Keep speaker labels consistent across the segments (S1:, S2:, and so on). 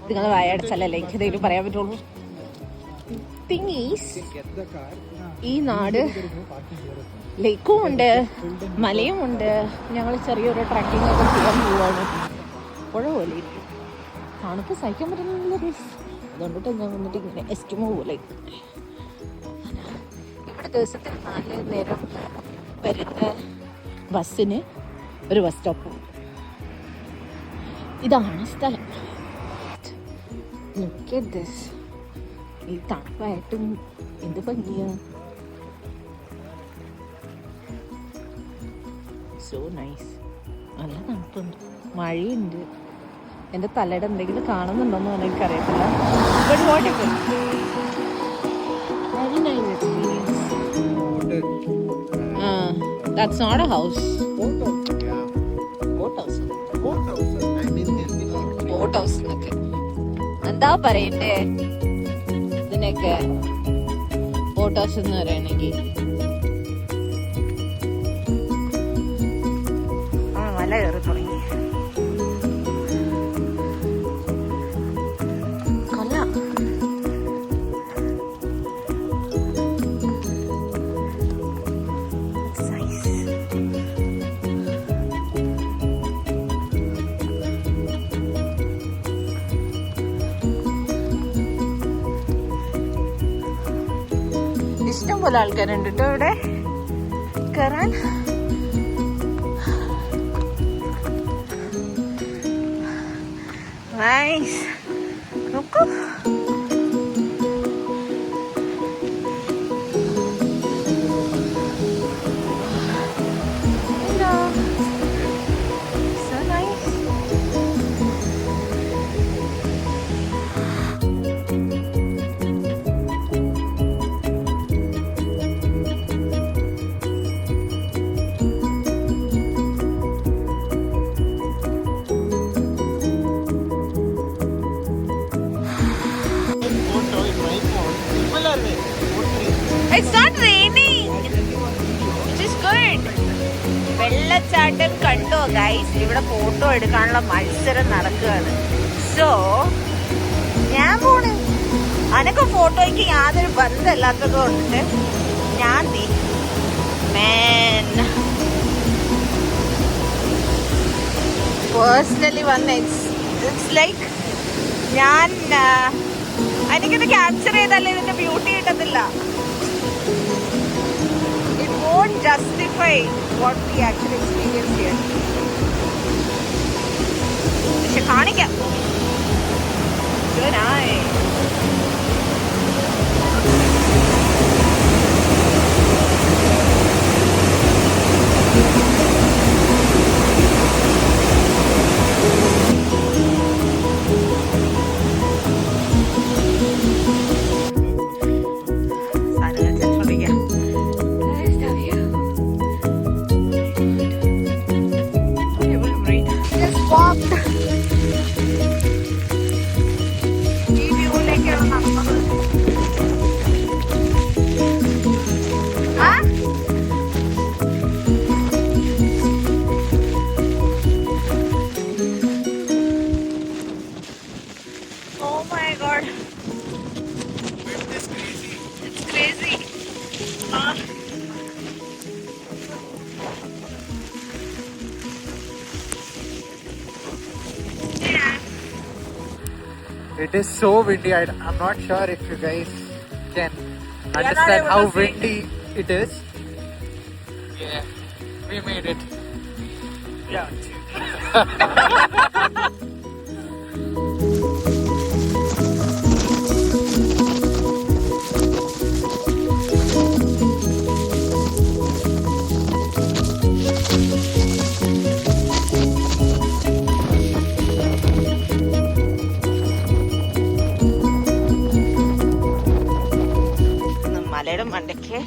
S1: നിങ്ങൾ വായടച്ചല്ലേ എനിക്ക് എന്തെങ്കിലും പറയാൻ പറ്റുള്ളൂ. തിങ് ഈസ്, ഈ നാട് ലേക്കും ഉണ്ട്, മലയും ഉണ്ട്. ഞങ്ങൾ ചെറിയൊരു ട്രക്കിംഗ് ഒക്കെ ചെയ്യാൻ പോവാണ്. പുഴ പോലെ ഇരിക്കും, തണുപ്പ് സഹിക്കാൻ പറ്റുന്നില്ല ഗൈസ്. അതുകൊണ്ടിട്ട് ഞാൻ വന്നിട്ട് ഇങ്ങനെ എസ്കിമോ പോലെ. ഇവിടെ ദിവസത്തിൽ 4 നേരം വരുന്ന ബസ്സിന് ഒരു ബസ് സ്റ്റോപ്പ്. ഇതാണ് സ്ഥലം. Look at this. ഈ തണുപ്പായിട്ടും എന്ത് ഭംഗിയാ. So nice. നല്ല തണുപ്പുണ്ട്, മഴയുണ്ട്. എൻ്റെ തലയുടെ എന്തെങ്കിലും കാണുന്നുണ്ടോന്ന് എനിക്കറിയത്തില്ല. But what if very nice experience. That's not a house. Boat house. Boat house. Okay. എന്താ പറയണ്ടേ ഇതിനൊക്കെ? ബോട്ട് ഹൗസ് എന്ന് പറയണെങ്കിൽ മല കയറി തുടങ്ങി. കൊള്ളാം. ഇഷ്ടം പോലെ ആൾക്കാരുണ്ട് കേട്ടോ ഇവിടെ കയറാൻ. നൈസ്. നോക്കൂ, so nice. It's not raining. It is good. വെള്ളച്ചാട്ടം കണ്ടോ ഗൈസ്? ഇവിടെ ഫോട്ടോ എടുക്കാനുള്ള മത്സരം നടക്കുകയാണ്. സോ ഞാൻ പോണ്. അനക്ക് ഫോട്ടോയ്ക്ക് യാതൊരു ബന്ധമില്ലാത്തത് കൊണ്ട് ഞാൻ പേഴ്സണലി വന്ന് ഇറ്റ്സ് ലൈക്ക് ഞാൻ എനിക്കിത് ക്യാപ്ചർ ചെയ്താലേ ഇതിന്റെ ബ്യൂട്ടി കിട്ടത്തില്ല. It won't justify what we actually experience here. പക്ഷെ കാണിക്കാം. Good eye.
S2: It is so windy. I'm not sure if you guys can understand how windy it is. Yeah, we made it. Yeah.
S1: മലയുടെ മണ്ടയ്ക്ക്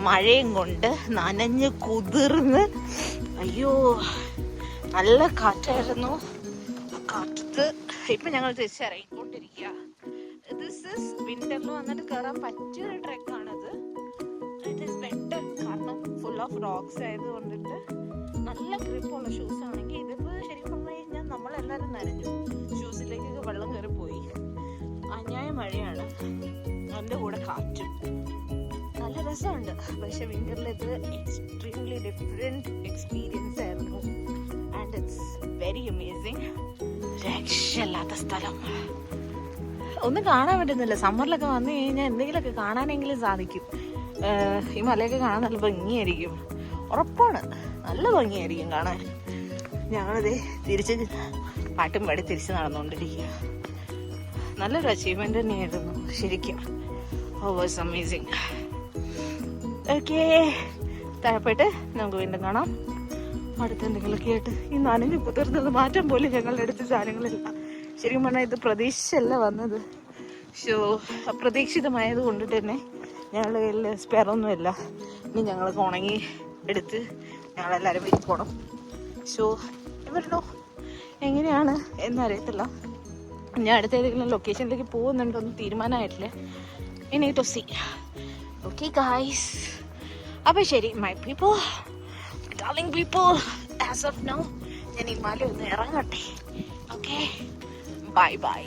S1: മഴയും കൊണ്ട് നനഞ്ഞ് കുതിർന്ന്, അയ്യോ നല്ല കാറ്റായിരുന്നു. ആ കാറ്റത്ത് ഇപ്പം ഞങ്ങൾ തിരിച്ചിറങ്ങിക്കൊണ്ടിരിക്കുക. ദിസ് ഇസ് വിന്ററിൽ വന്നിട്ട് കയറാൻ പറ്റിയൊരു ട്രെക്കാണിത്. ഇറ്റ് ഈസ് ബെറ്റർ, കാരണം ഫുൾ ഓഫ് റോക്സ് ആയതുകൊണ്ടിട്ട് നല്ല ഗ്രിപ്പുള്ള ഷൂസ് ആണെങ്കിൽ ഇതിപ്പോൾ ശരിക്കും പറഞ്ഞു കഴിഞ്ഞാൽ നമ്മളെല്ലാവരും നനഞ്ഞു, ഷൂസിലേക്കൊക്കെ വെള്ളം കയറി പോയി. രസമുണ്ട്. പക്ഷെ വിന്ററിൽ ഇത് എക്സ്ട്രീംലി ഡിഫറെന്റ് എക്സ്പീരിയൻസ് ആയിരുന്നു. And it's very amazing. രക്ഷയില്ലാത്ത സ്ഥലം, ഒന്നും കാണാൻ പറ്റുന്നില്ല. സമ്മറിലൊക്കെ വന്നു കഴിഞ്ഞാൽ എന്തെങ്കിലുമൊക്കെ കാണാനെങ്കിലും സാധിക്കും. ഈ മലയൊക്കെ കാണാൻ നല്ല ഭംഗിയായിരിക്കും, ഉറപ്പാണ്. നല്ല ഭംഗിയായിരിക്കും കാണാൻ. ഞങ്ങളിത് തിരിച്ച് പാട്ടും പാടി തിരിച്ച് നടന്നുകൊണ്ടിരിക്കുക. നല്ലൊരു അച്ചീവ്മെന്റ് തന്നെയായിരുന്നു ശരിക്കും. Was amazing. ഓക്കെ, താഴെപ്പോയിട്ട് നമുക്ക് വീണ്ടും കാണാം. അടുത്ത് എന്തെങ്കിലുമൊക്കെ ആയിട്ട്. ഈ നനഞ്ഞ് കുതിർന്നത് മാറ്റം പോലും ഞങ്ങളുടെ അടുത്ത് സാധനങ്ങളില്ല. ശരിക്കും പറഞ്ഞാൽ ഇത് പ്രതീക്ഷിച്ചല്ല വന്നത്. ഷോ അപ്രതീക്ഷിതമായത് കൊണ്ടിട്ട് തന്നെ ഞങ്ങളുടെ കയ്യിൽ സ്പെയറൊന്നുമില്ല. ഇനി ഞങ്ങൾക്ക് ഉണങ്ങി എടുത്ത് ഞങ്ങളെല്ലാവരും വീട്ടിൽ പോകണം. ഷോ ഇവരുണ്ടോ എങ്ങനെയാണ് എന്നറിയത്തില്ല. ഞാൻ അടുത്ത ഏതെങ്കിലും ലൊക്കേഷനിലേക്ക് പോകുന്നുണ്ടോന്ന് തീരുമാനമായിട്ടില്ല. ഇനി ടു സീ. ഓക്കെ ഗൈസ്, അപ്പോൾ ശരി my people, darling people, as of now ഞാൻ ഈ മല ഒന്ന് ഇറങ്ങട്ടെ. Okay, bye bye.